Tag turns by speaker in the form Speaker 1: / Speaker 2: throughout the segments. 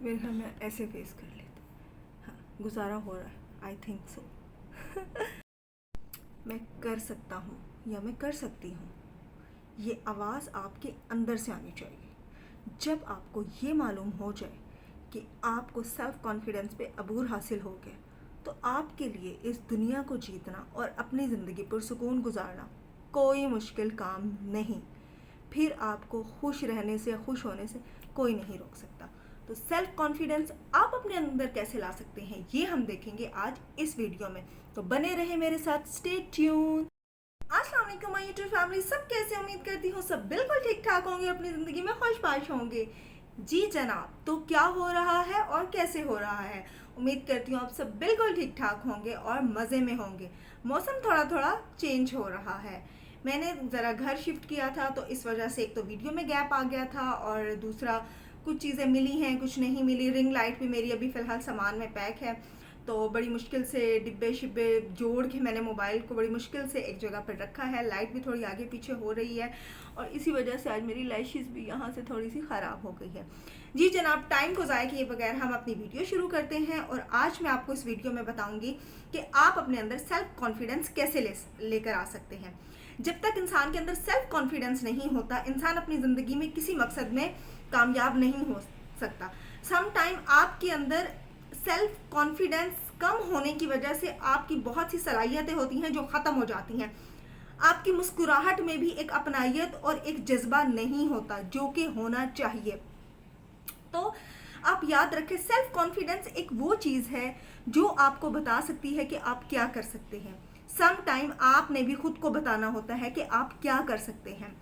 Speaker 1: मेरे ख्याल में ऐसे फेस कर लेते। हाँ, गुजारा हो रहा है, आई थिंक सो। मैं कर सकता हूँ या मैं कर सकती हूँ, ये आवाज़ आपके अंदर से आनी चाहिए। जब आपको ये मालूम हो जाए कि आपको सेल्फ कॉन्फिडेंस पे अबूर हासिल हो गया, तो आपके लिए इस दुनिया को जीतना और अपनी ज़िंदगी पुरसुकून गुजारना कोई मुश्किल काम नहीं। फिर आपको खुश रहने से, खुश होने से कोई नहीं रोक सकता। तो सेल्फ कॉन्फिडेंस आप अपने अंदर कैसे ला सकते हैं, ये हम देखेंगे आज इस वीडियो में। तो बने रहे मेरे साथ, स्टे ट्यून। अस्सलाम वालेकुम माय यूट्यूब फैमिली, सब कैसे? उम्मीद करती हूँ सब बिल्कुल ठीक ठाक होंगे, अपनी ज़िंदगी में खुशबाश होंगे। जी जनाब, तो क्या हो रहा है और कैसे हो रहा है? उम्मीद करती हूँ आप सब बिल्कुल ठीक ठाक होंगे और मज़े में होंगे। मौसम थोड़ा थोड़ा चेंज हो रहा है। मैंने ज़रा घर शिफ्ट किया था, तो इस वजह से एक तो वीडियो में गैप आ गया था, और दूसरा कुछ चीज़ें मिली हैं, कुछ नहीं मिली। रिंग लाइट भी मेरी अभी फ़िलहाल सामान में पैक है, तो बड़ी मुश्किल से डिब्बे शिब्बे जोड़ के मैंने मोबाइल को बड़ी मुश्किल से एक जगह पर रखा है। लाइट भी थोड़ी आगे पीछे हो रही है, और इसी वजह से आज मेरी लैशेस भी यहाँ से थोड़ी सी ख़राब हो गई है। जी जनाब, टाइम को ज़ाया किए बगैर हम अपनी वीडियो शुरू करते हैं। और आज मैं आपको इस वीडियो में बताऊंगी कि आप अपने अंदर सेल्फ कॉन्फिडेंस कैसे लेकर आ सकते हैं। जब तक इंसान के अंदर सेल्फ कॉन्फिडेंस नहीं होता, इंसान अपनी ज़िंदगी में किसी मकसद में कामयाब नहीं हो सकता। सम टाइम आपके अंदर सेल्फ कॉन्फिडेंस कम होने की वजह से आपकी बहुत सी सलाहियतें होती हैं जो ख़त्म हो जाती हैं। आपकी मुस्कुराहट में भी एक अपनायत और एक जज्बा नहीं होता जो कि होना चाहिए। तो आप याद रखें, सेल्फ कॉन्फिडेंस एक वो चीज़ है जो आपको बता सकती है कि आप क्या कर सकते हैं। सम टाइम आपने भी खुद को बताना होता है कि आप क्या कर सकते हैं।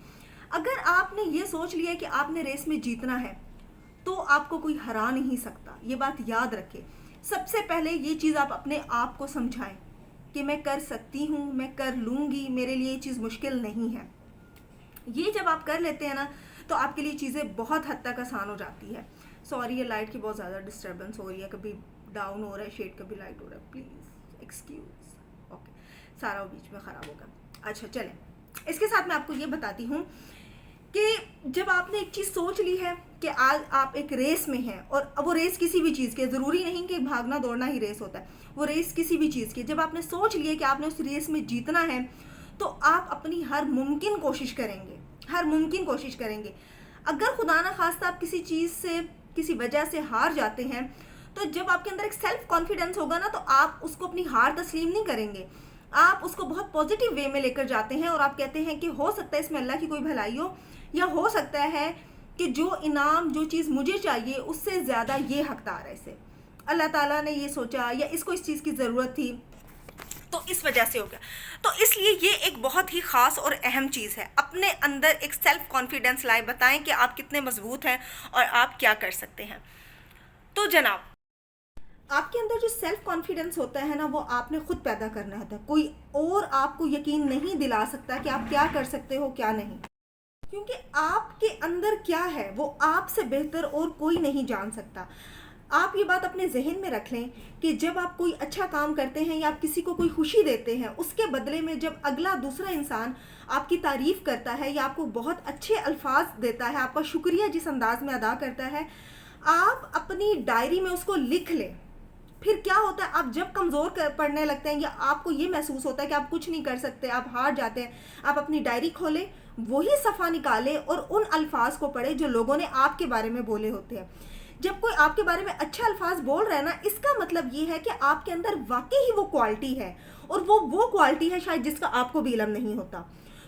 Speaker 1: अगर आपने ये सोच लिया कि आपने रेस में जीतना है, तो आपको कोई हरा नहीं सकता। ये बात याद रखें। सबसे पहले ये चीज़ आप अपने आप को समझाएं कि मैं कर सकती हूँ, मैं कर लूँगी, मेरे लिए ये चीज़ मुश्किल नहीं है। ये जब आप कर लेते हैं ना, तो आपके लिए चीज़ें बहुत हद तक आसान हो जाती है। सॉरी, ये लाइट की बहुत ज़्यादा डिस्टर्बेंस हो रही है, कभी डाउन हो रहा है शेड, कभी लाइट हो रहा है, प्लीज़ एक्सक्यूज़। ओके, सारा बीच में ख़राब होगा। अच्छा चलें, इसके साथ मैं आपको ये बताती हूँ कि जब आपने एक चीज़ सोच ली है कि आज आप एक रेस में हैं, और वो रेस किसी भी चीज़ की, ज़रूरी नहीं कि भागना दौड़ना ही रेस होता है, वो रेस किसी भी चीज़ की, जब आपने सोच लिया कि आपने उस रेस में जीतना है, तो आप अपनी हर मुमकिन कोशिश करेंगे, हर मुमकिन कोशिश करेंगे। अगर खुदा ना खास्ता आप किसी चीज़ से, किसी वजह से हार जाते हैं, तो जब आपके अंदर एक सेल्फ कॉन्फिडेंस होगा ना, तो आप उसको अपनी हार तस्लीम नहीं करेंगे। आप उसको बहुत पॉजिटिव वे में लेकर जाते हैं, और आप कहते हैं कि हो सकता है इसमें अल्लाह की कोई भलाई हो, या हो सकता है कि जो इनाम, जो चीज़ मुझे चाहिए उससे ज़्यादा ये हकदार है, इसे अल्लाह ताला ने ये सोचा, या इसको इस चीज़ की ज़रूरत थी, तो इस वजह से हो गया। तो इसलिए ये एक बहुत ही ख़ास और अहम चीज़ है। अपने अंदर एक सेल्फ कॉन्फिडेंस लाए, बताएं कि आप कितने मजबूत हैं और आप क्या कर सकते हैं। तो जनाब, आपके अंदर जो सेल्फ कॉन्फिडेंस होता है ना, वो आपने खुद पैदा करना होता है। कोई और आपको यकीन नहीं दिला सकता कि आप क्या कर सकते हो, क्या नहीं, क्योंकि आपके अंदर क्या है वो आपसे बेहतर और कोई नहीं जान सकता। आप ये बात अपने जहन में रख लें कि जब आप कोई अच्छा काम करते हैं या आप किसी को कोई खुशी देते हैं, उसके बदले में जब अगला दूसरा इंसान आपकी तारीफ करता है या आपको बहुत अच्छे अल्फाज देता है, आपका शुक्रिया जिस अंदाज में अदा करता है, आप अपनी डायरी में उसको लिख लें। फिर क्या होता है, आप जब कमज़ोर पड़ने लगते हैं या आपको ये महसूस होता है कि आप कुछ नहीं कर सकते, आप हार जाते हैं, आप अपनी डायरी खोलें, वही सफ़ा निकालें और उन अल्फाज को पढ़ें जो लोगों ने आपके बारे में बोले होते हैं। जब कोई आपके बारे में अच्छा अल्फाज बोल रहा है ना, इसका मतलब ये है कि आपके अंदर वाकई ही वो क्वालिटी है, और वो क्वालिटी है शायद जिसका आपको भी इल्म नहीं होता।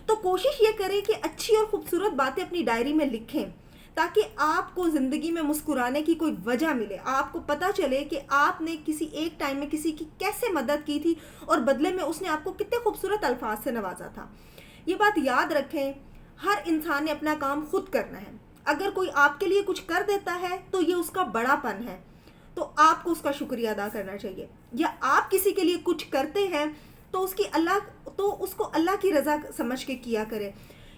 Speaker 1: तो कोशिश ये करें कि अच्छी और ख़ूबसूरत बातें अपनी डायरी में लिखें, ताकि आपको ज़िंदगी में मुस्कुराने की कोई वजह मिले। आपको पता चले कि आपने किसी एक टाइम में किसी की कैसे मदद की थी, और बदले में उसने आपको कितने खूबसूरत अल्फाज से नवाजा था। ये बात याद रखें, हर इंसान ने अपना काम खुद करना है। अगर कोई आपके लिए कुछ कर देता है तो ये उसका बड़ापन है, तो आपको उसका शुक्रिया अदा करना चाहिए। या आप किसी के लिए कुछ करते हैं तो उसको अल्लाह की रज़ा समझ के किया करें,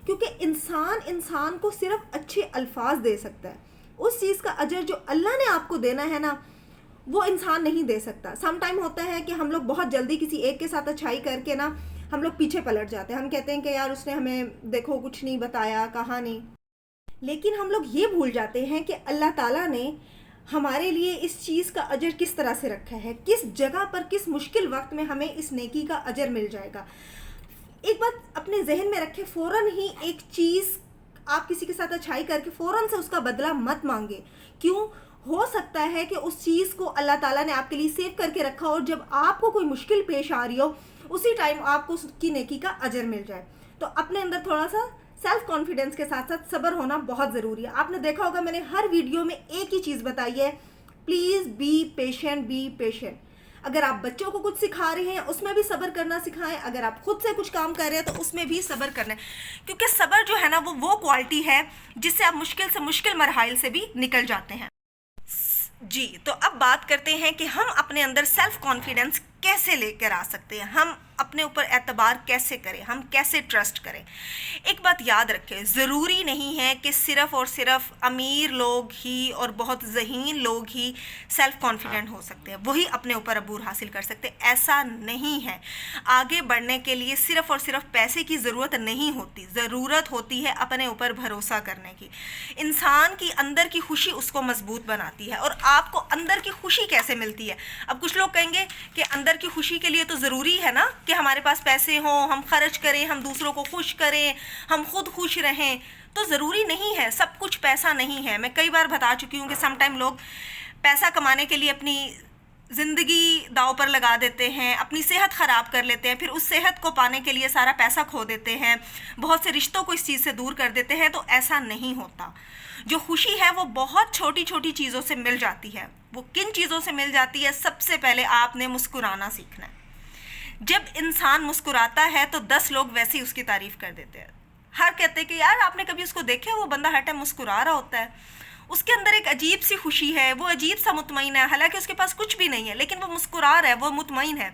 Speaker 1: क्योंकि इंसान को सिर्फ अच्छे अल्फाज दे सकता है। उस चीज़ का अजर जो अल्लाह ने आपको देना है ना, वो इंसान नहीं दे सकता। सम टाइम होता है कि हम लोग बहुत जल्दी किसी एक के साथ अच्छाई करके ना, हम लोग पीछे पलट जाते हैं। हम कहते हैं कि यार उसने हमें देखो कुछ नहीं बताया, कहा नहीं। लेकिन हम लोग ये भूल जाते हैं कि अल्लाह ताला ने हमारे लिए इस चीज़ का अजर किस तरह से रखा है, किस जगह पर किस मुश्किल वक्त में हमें इस नेकी का अजर मिल जाएगा। एक बात अपने जहन में रखें, फ़ौरन ही एक चीज़ आप किसी के साथ अच्छाई करके फ़ौरन से उसका बदला मत मांगे। क्यों? हो सकता है कि उस चीज़ को अल्लाह ताला ने आपके लिए सेव करके रखा हो, जब आपको कोई मुश्किल पेश आ रही हो उसी टाइम आपको उसकी नेकी का अजर मिल जाए। तो अपने अंदर थोड़ा सा सेल्फ कॉन्फिडेंस के साथ साथ सब्र होना बहुत ज़रूरी है। आपने देखा होगा मैंने हर वीडियो में एक ही चीज़ बताई है, please be patient, be patient. अगर आप बच्चों को कुछ सिखा रहे हैं उसमें भी सब्र करना सिखाएं, अगर आप खुद से कुछ काम कर रहे हैं तो उसमें भी सब्र करना है, क्योंकि सब्र जो है ना वो क्वालिटी है जिससे आप मुश्किल से मुश्किल मरहाइल से भी निकल जाते हैं। जी, तो अब बात करते हैं कि हम अपने अंदर सेल्फ कॉन्फिडेंस कैसे लेकर आ सकते हैं, हम अपने ऊपर एतबार कैसे करें, हम कैसे ट्रस्ट करें। एक बात याद रखें, ज़रूरी नहीं है कि सिर्फ़ और सिर्फ अमीर लोग ही और बहुत ज़हीन लोग ही सेल्फ कॉन्फिडेंट हो सकते हैं, वही अपने ऊपर अबूर हासिल कर सकते हैं। ऐसा नहीं है। आगे बढ़ने के लिए सिर्फ़ और सिर्फ पैसे की ज़रूरत नहीं होती, ज़रूरत होती है अपने ऊपर भरोसा करने की। इंसान की अंदर की खुशी उसको मजबूत बनाती है। और आपको अंदर की खुशी कैसे मिलती है? अब कुछ लोग कहेंगे कि अंदर की खुशी के लिए तो ज़रूरी है ना कि हमारे पास पैसे हों, हम खर्च करें, हम दूसरों को खुश करें, हम खुद खुश रहें। तो ज़रूरी नहीं है, सब कुछ पैसा नहीं है। मैं कई बार बता चुकी हूँ कि समटाइम लोग पैसा कमाने के लिए अपनी ज़िंदगी दाव पर लगा देते हैं, अपनी सेहत ख़राब कर लेते हैं, फिर उस सेहत को पाने के लिए सारा पैसा खो देते हैं, बहुत से रिश्तों को इस चीज़ से दूर कर देते हैं। तो ऐसा नहीं होता। जो खुशी है वो बहुत छोटी छोटी चीज़ों से मिल जाती है। वो किन चीज़ों से मिल जाती है? सबसे पहले आपने मुस्कुराना सीखना है। जब इंसान मुस्कुराता है तो 10 लोग वैसे ही उसकी तारीफ़ कर देते हैं। हर कहते हैं कि यार आपने कभी उसको देखा, वो बंदा हर टाइम मुस्कुरा रहा होता है, उसके अंदर एक अजीब सी खुशी है, वो अजीब सा मुतमईन है, हालांकि उसके पास कुछ भी नहीं है लेकिन वो मुस्कुरा रहा है, वो मुतमईन है।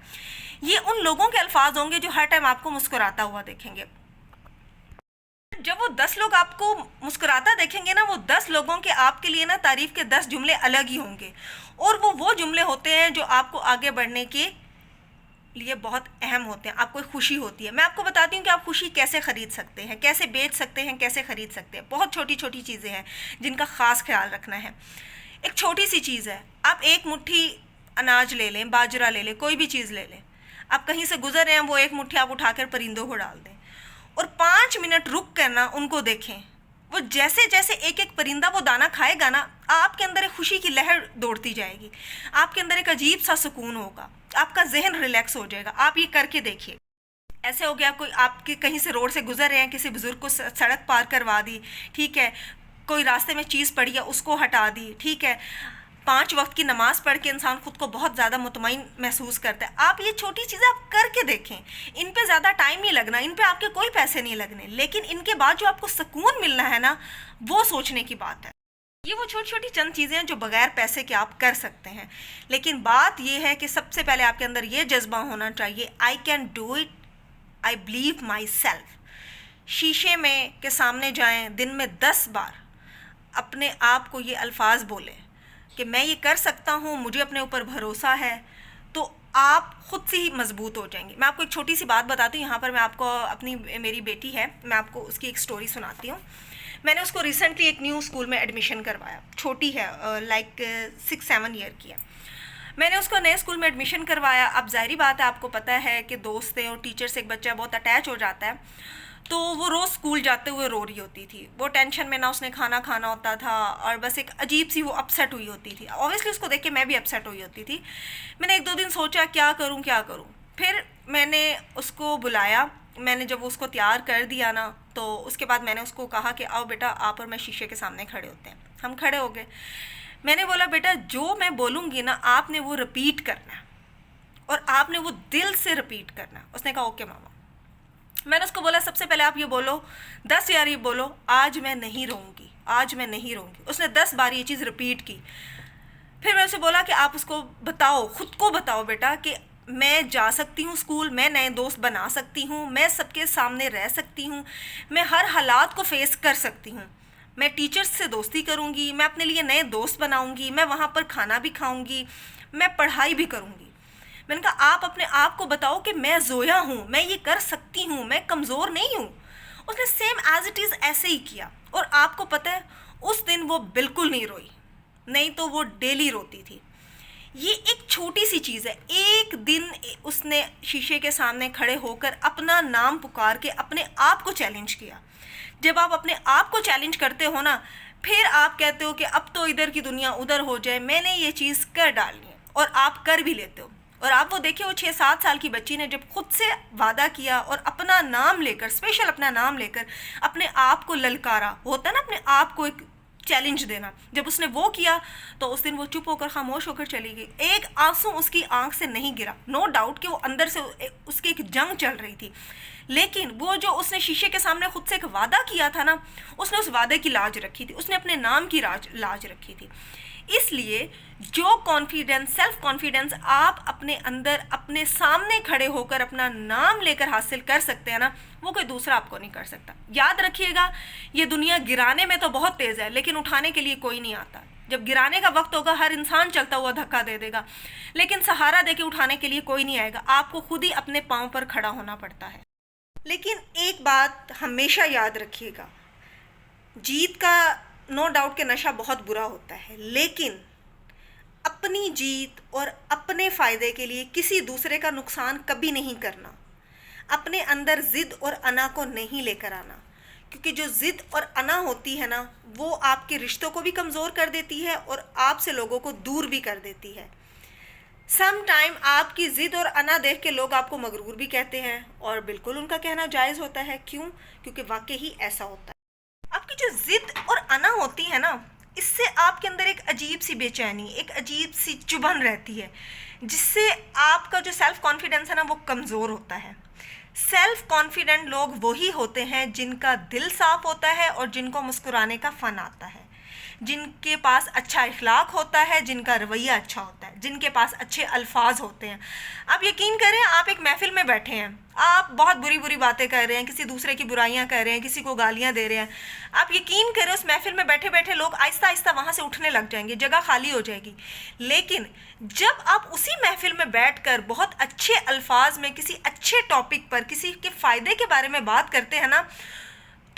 Speaker 1: ये उन लोगों के अल्फाज होंगे जो हर टाइम आपको मुस्कुराता हुआ देखेंगे। जब वो 10 लोग आपको मुस्कुराता देखेंगे ना, वो 10 लोगों के आपके लिए ना तारीफ़ के 10 जुमले अलग ही होंगे, और वो जुमले होते हैं जो आपको आगे बढ़ने के लिए बहुत अहम होते हैं। आपको खुशी होती है। मैं आपको बताती हूँ कि आप खुशी कैसे ख़रीद सकते हैं, कैसे बेच सकते हैं, कैसे ख़रीद सकते हैं। बहुत छोटी छोटी चीज़ें हैं जिनका ख़ास ख्याल रखना है। एक छोटी सी चीज़ है, आप एक मुट्ठी अनाज ले लें, बाजरा ले लें, कोई भी चीज़ ले लें, आप कहीं से गुजर रहे हैं, वो एक मुट्ठी आप उठाकर परिंदों को डाल दें और 5 मिनट रुक कर ना उनको देखें। वो जैसे जैसे एक एक परिंदा वो दाना खाएगा ना, आपके अंदर एक खुशी की लहर दौड़ती जाएगी, आपके अंदर एक अजीब सा सुकून होगा, आपका जहन रिलैक्स हो जाएगा। आप ये करके देखिए। ऐसे हो गया, कोई आपके कहीं से रोड से गुजर रहे हैं, किसी बुज़ुर्ग को सड़क पार करवा दी, ठीक है, कोई रास्ते में चीज़ पड़ी है उसको हटा दी, ठीक है, 5 वक्त की नमाज़ पढ़ के इंसान खुद को बहुत ज़्यादा मुतमईन महसूस करता है। आप ये छोटी चीज़ें आप करके देखें, इन पे ज़्यादा टाइम नहीं लगना, इन पे आपके कोई पैसे नहीं लगने, लेकिन इनके बाद जो आपको सुकून मिलना है ना, वो सोचने की बात है। ये वो छोटी छोटी चंद चीज़ें हैं जो बग़ैर पैसे के आप कर सकते हैं। लेकिन बात ये है कि सबसे पहले आपके अंदर ये जज्बा होना चाहिए, I can do it, I believe my self. शीशे में के सामने जाएं, दिन में 10 बार अपने आप को ये अल्फाज बोलें कि मैं ये कर सकता हूँ, मुझे अपने ऊपर भरोसा है, तो आप ख़ुद से ही मजबूत हो जाएंगे। मैं आपको एक छोटी सी बात बताती हूँ। यहाँ पर मैं आपको मेरी बेटी है, मैं आपको उसकी एक स्टोरी सुनाती हूँ। मैंने उसको रिसेंटली एक न्यू स्कूल में एडमिशन करवाया, छोटी है, लाइक 6-7 ईयर की है। मैंने उसको नए स्कूल में एडमिशन करवाया। अब ज़ाहिरी बात है, आपको पता है कि दोस्त हैं और टीचर से एक बच्चा बहुत अटैच हो जाता है, तो वो रोज़ स्कूल जाते हुए रो रही होती थी। वो टेंशन में ना उसने खाना खाना होता था और बस एक अजीब सी वो अपसेट हुई होती थी। ऑब्वियसली उसको देख के मैं भी अपसेट हुई होती थी। मैंने 1-2 दिन सोचा क्या करूँ क्या करूँ। फिर मैंने उसको बुलाया। मैंने जब उसको तैयार कर दिया ना, तो उसके बाद मैंने उसको कहा कि आओ बेटा, आप और मैं शीशे के सामने खड़े होते हैं। हम खड़े हो गए। मैंने बोला बेटा, जो मैं बोलूँगी ना आपने वो रिपीट करना और आपने वो दिल से रिपीट करना। उसने कहा ओके मामा। मैंने उसको बोला सबसे पहले आप ये बोलो 10 बार, ये बोलो आज मैं नहीं रहूँगी, आज मैं नहीं रहूँगी। उसने 10 बार ये चीज़ रिपीट की। फिर मैंने उसे बोला कि आप उसको बताओ, ख़ुद को बताओ बेटा कि मैं जा सकती हूँ स्कूल, मैं नए दोस्त बना सकती हूँ, मैं सबके सामने रह सकती हूँ, मैं हर हालात को फेस कर सकती हूँ, मैं टीचर्स से दोस्ती करूँगी, मैं अपने लिए नए दोस्त बनाऊँगी, मैं वहाँ पर खाना भी खाऊँगी, मैं पढ़ाई भी करूँगी। मैंने कहा आप अपने आप को बताओ कि मैं ज़ोया हूँ, मैं ये कर सकती हूँ, मैं कमज़ोर नहीं हूँ। उसने सेम एज़ इट इज़ ऐसे ही किया और आपको पता है उस दिन वो बिल्कुल नहीं रोई। नहीं तो वो डेली रोती थी। ये एक छोटी सी चीज़ है। एक दिन उसने शीशे के सामने खड़े होकर अपना नाम पुकार के अपने आप को चैलेंज किया। जब आप अपने आप को चैलेंज करते हो ना, फिर आप कहते हो कि अब तो इधर की दुनिया उधर हो जाए, मैंने ये चीज़ कर डालनी है, और आप कर भी लेते हो। और आप वो देखिए, वो 6-7 साल की बच्ची ने जब खुद से वादा किया और अपना नाम लेकर, स्पेशल अपना नाम लेकर अपने आप को ललकारा, होता है ना अपने आप को एक चैलेंज देना, जब उसने वो किया तो उस दिन वो चुप होकर खामोश होकर चली गई। एक आंसू उसकी आंख से नहीं गिरा। नो डाउट कि वो अंदर से उसकी एक जंग चल रही थी, लेकिन वो जो उसने शीशे के सामने खुद से एक वादा किया था ना, उसने उस वादे की लाज रखी थी, उसने अपने नाम की लाज रखी थी। इसलिए जो कॉन्फिडेंस, सेल्फ कॉन्फिडेंस आप अपने अंदर, अपने सामने खड़े होकर अपना नाम लेकर हासिल कर सकते हैं ना, वो कोई दूसरा आपको नहीं कर सकता। याद रखिएगा, ये दुनिया गिराने में तो बहुत तेज़ है, लेकिन उठाने के लिए कोई नहीं आता। जब गिराने का वक्त होगा, हर इंसान चलता हुआ धक्का दे देगा, लेकिन सहारा देके उठाने के लिए कोई नहीं आएगा। आपको खुद ही अपने पाँव पर खड़ा होना पड़ता है। लेकिन एक बात हमेशा याद रखिएगा, जीत का नो डाउट के नशा बहुत बुरा होता है, लेकिन अपनी जीत और अपने फ़ायदे के लिए किसी दूसरे का नुकसान कभी नहीं करना। अपने अंदर ज़िद और अना को नहीं लेकर आना, क्योंकि जो ज़िद और अना होती है ना, वो आपके रिश्तों को भी कमज़ोर कर देती है और आपसे लोगों को दूर भी कर देती है। सम टाइम आपकी ज़िद और अना देख के लोग आपको मगरूर भी कहते हैं, और बिल्कुल उनका कहना जायज़ होता है। क्यों? क्योंकि वाकई ही ऐसा होता है। आपकी जो ज़िद और अना होती है ना, इससे आपके अंदर एक अजीब सी बेचैनी, एक अजीब सी चुभन रहती है, जिससे आपका जो सेल्फ़ कॉन्फिडेंस है ना, वो कमज़ोर होता है। सेल्फ़ कॉन्फिडेंट लोग वही होते हैं जिनका दिल साफ़ होता है और जिनको मुस्कुराने का फ़न आता है, जिनके पास अच्छा इखलाक होता है, जिनका रवैया अच्छा होता है, जिनके पास अच्छे अल्फाज होते हैं। आप यकीन करें, आप एक महफ़िल में बैठे हैं, आप बहुत बुरी बुरी बातें कर रहे हैं, किसी दूसरे की बुराइयां कर रहे हैं, किसी को गालियां दे रहे हैं। आप यकीन करें, उस महफ़िल में बैठे बैठे लोग आहिस्ता आहिस्ता वहाँ से उठने लग जाएंगे, जगह खाली हो जाएगी। लेकिन जब आप उसी महफ़िल में बैठकर बहुत अच्छे अल्फाज में किसी अच्छे टॉपिक पर, किसी के फ़ायदे के बारे में बात करते हैं ना,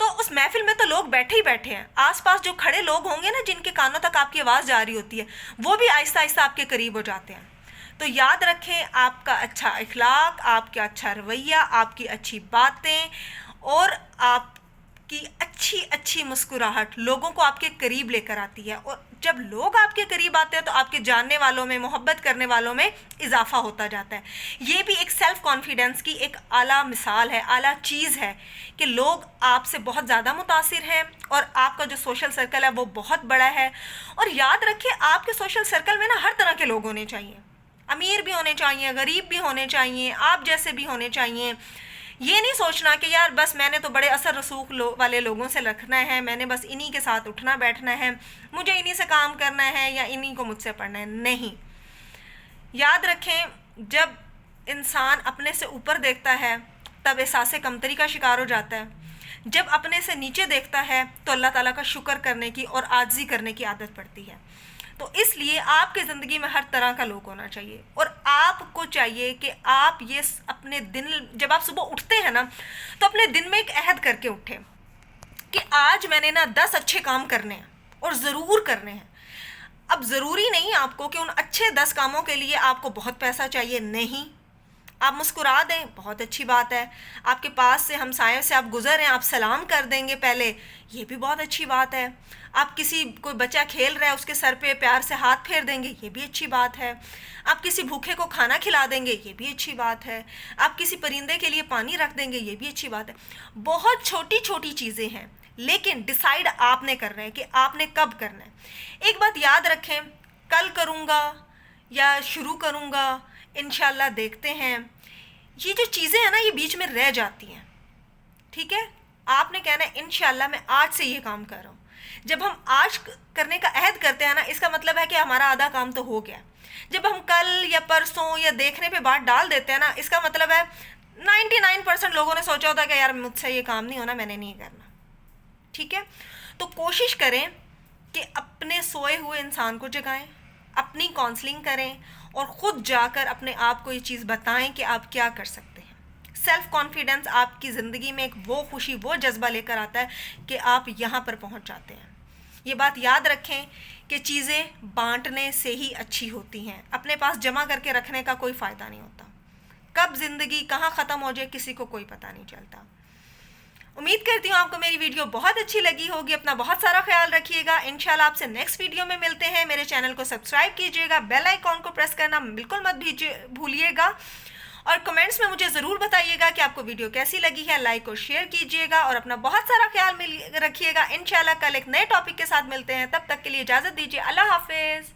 Speaker 1: तो उस महफ़िल में तो लोग बैठे ही बैठे हैं। आसपास जो खड़े लोग होंगे ना, जिनके कानों तक आपकी आवाज़ जा रही होती है, वो भी आहिस्ता आहिस्ता आपके करीब हो जाते हैं। तो याद रखें, आपका अच्छा इखलाक, आपका अच्छा रवैया, आपकी अच्छी बातें और आपकी अच्छी अच्छी मुस्कुराहट लोगों को आपके करीब लेकर आती है। और जब लोग आपके करीब आते हैं तो आपके जानने वालों में, मोहब्बत करने वालों में इजाफा होता जाता है। ये भी एक सेल्फ़ कॉन्फिडेंस की एक आला मिसाल है, आला चीज़ है कि लोग आपसे बहुत ज़्यादा मुतासिर हैं और आपका जो सोशल सर्कल है वो बहुत बड़ा है। और याद रखिए, आपके सोशल सर्कल में ना हर तरह के लोग होने चाहिए। अमीर भी होने चाहिए, गरीब भी होने चाहिए, आप जैसे भी होने चाहिए। ये नहीं सोचना कि यार बस मैंने तो बड़े असर रसूख वाले लोगों से रखना है, मैंने बस इन्हीं के साथ उठना बैठना है, मुझे इन्हीं से काम करना है या इन्हीं को मुझसे पढ़ना है। नहीं, याद रखें, जब इंसान अपने से ऊपर देखता है तब एहसास कमतरी का शिकार हो जाता है। जब अपने से नीचे देखता है तो अल्लाह ताला का शुक्र करने की और आजिज़ी करने की आदत पड़ती है। तो इसलिए आपकी ज़िंदगी में हर तरह का लोग होना चाहिए, और आपको चाहिए कि आप ये अपने दिन, जब आप सुबह उठते हैं ना, तो अपने दिन में एक अहद करके उठें कि आज मैंने ना 10 अच्छे काम करने हैं और ज़रूर करने हैं। अब ज़रूरी नहीं आपको कि उन अच्छे 10 कामों के लिए आपको बहुत पैसा चाहिए, नहीं। आप मुस्कुरा दें, बहुत अच्छी बात है। आपके पास से, हमसायों से आप गुज़र हैं, आप सलाम कर देंगे पहले, ये भी बहुत अच्छी बात है। आप किसी, कोई बच्चा खेल रहा है, उसके सर पे प्यार से हाथ फेर देंगे, ये भी अच्छी बात है। आप किसी भूखे को खाना खिला देंगे, ये भी अच्छी बात है। आप किसी परिंदे के लिए पानी रख देंगे, ये भी अच्छी बात है। बहुत छोटी छोटी चीज़ें हैं, लेकिन डिसाइड आपने करना है कि आपने कब करना है। एक बात याद रखें, कल करूँगा या शुरू करूँगा, इंशाल्लाह देखते हैं, ये जो चीज़ें हैं ना, ये बीच में रह जाती हैं। ठीक है, आपने कहना है इंशाल्लाह मैं आज से ये काम कर रहा हूँ। जब हम आज करने का अहद करते हैं ना, इसका मतलब है कि हमारा आधा काम तो हो गया। जब हम कल या परसों या देखने पे बात डाल देते हैं ना, इसका मतलब है 99% लोगों ने सोचा होता है कि यार मुझसे ये काम नहीं होना, मैंने नहीं करना। ठीक है, तो कोशिश करें कि अपने सोए हुए इंसान को जगाएं, अपनी काउंसलिंग करें और ख़ुद जाकर अपने आप को ये चीज़ बताएं कि आप क्या कर सकते हैं। सेल्फ़ कॉन्फिडेंस आपकी ज़िंदगी में एक वो खुशी, वो जज्बा लेकर आता है कि आप यहाँ पर पहुँच जाते हैं। ये बात याद रखें कि चीज़ें बांटने से ही अच्छी होती हैं, अपने पास जमा करके रखने का कोई फ़ायदा नहीं होता। कब ज़िंदगी कहाँ ख़त्म हो जाए किसी को कोई पता नहीं चलता। उम्मीद करती हूँ आपको मेरी वीडियो बहुत अच्छी लगी होगी। अपना बहुत सारा ख्याल रखिएगा। इंशाल्लाह आपसे नेक्स्ट वीडियो में मिलते हैं। मेरे चैनल को सब्सक्राइब कीजिएगा, बेल आइकॉन को प्रेस करना बिल्कुल मत भूलिएगा, और कमेंट्स में मुझे ज़रूर बताइएगा कि आपको वीडियो कैसी लगी है। लाइक और शेयर कीजिएगा और अपना बहुत सारा ख्याल रखिएगा। इंशाल्लाह कल एक नए टॉपिक के साथ मिलते हैं। तब तक के लिए इजाज़त दीजिए। अल्लाह हाफिज़।